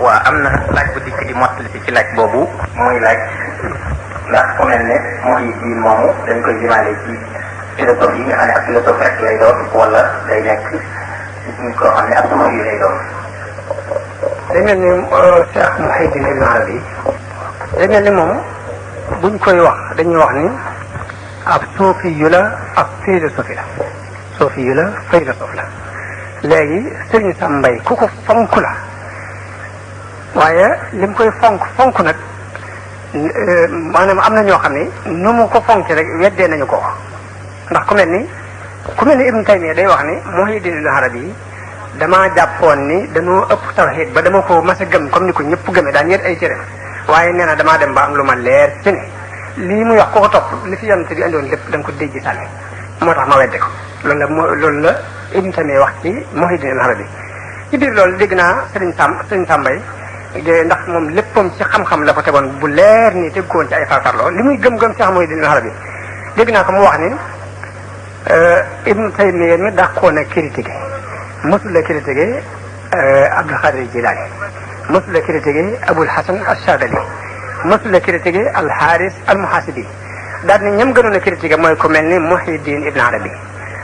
waa am na laaj bu dikk di mottali ci laaj boobu muy laaj ndax ku mel ne mooy biir moomu dañ koy limaale ci philosophe yi nga xam ne ab philosophe rek lay doon wala day nekk ñu ko xam ne ab suuf yi lay doon. day mel ni Cheikh Mouhidine Ibn Arabi day mel ni moom buñ koy wax dañuy wax ni ab suufi yu la ab philosophe la suufi yu la philosophe la léegi Sëriñ Sam Mbaye ku ko fonk la waaye lim koy fonk nag maanaam am na ñoo xam ne nu mu ko fonk rek weddee nañu ko ndax ku mel ni Ibn Taymiyya day wax ni Mouhidine Ibn Arabi damaa jàppoon ni dañoo ëpp tawhid ba dama ko mas a gëm comme ni ko ñëpp gëmee daan yet ay cëram waaye nee na damaa dem ba am lu ma leer ci ne lii muy wax ko ko topp li fi yonent bi andoon lépp da nga ko déjji sànni moo tax ma wedde ko loolu la Ibn Taymiyya wax ci Mouhidine Ibn Arabi ci biir loolu dégg naa Sëriñ Sam Mbaye ndax moom léppam ci xam-xam la ko tegoon bu leer nii teg ko woon ci ay farfarloo li muy gëm-gëm Cheikh Mouhidine Ibn Arabi dégg naa ko mu wax ni Ibn Taymiyya mi dàqoon a critiqué mësul la critiqué Abdul Xaadir Jilaani mësul la critiqué Abul Hasan Ash-Shaadili mësul la critiqué Al-Haaris Al-Muhaasibi daal ni ñam gënoon a critiqué mooy ku mel ni Mouhidine Ibn Arabi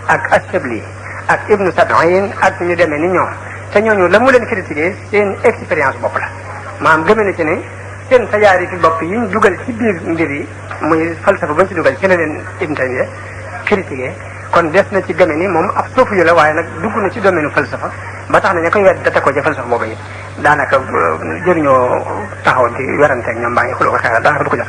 ak Ash-Shabli ak Ibn Sab'in ak ñu demee ni ñoom te ñooñu la mu leen critiqué seen expérience bopp la maanaam gëme na ci ne seen tajaari fi bopp yi ñu dugal ci biir mbir yi muy falsafa ba ñu ci dugal ci la leen Ibn Taymiyya critiqué kon des na ci gëme ni moom ab suufu yu la waaye nag dugg na ci domaine falsafa ba tax na ña koy wedd da teg ko ci falsafa boobu it daanaka jëriñoo taxaw di werante ak ñoom baa ngi xuloo ko xeexal daanaka du ko jox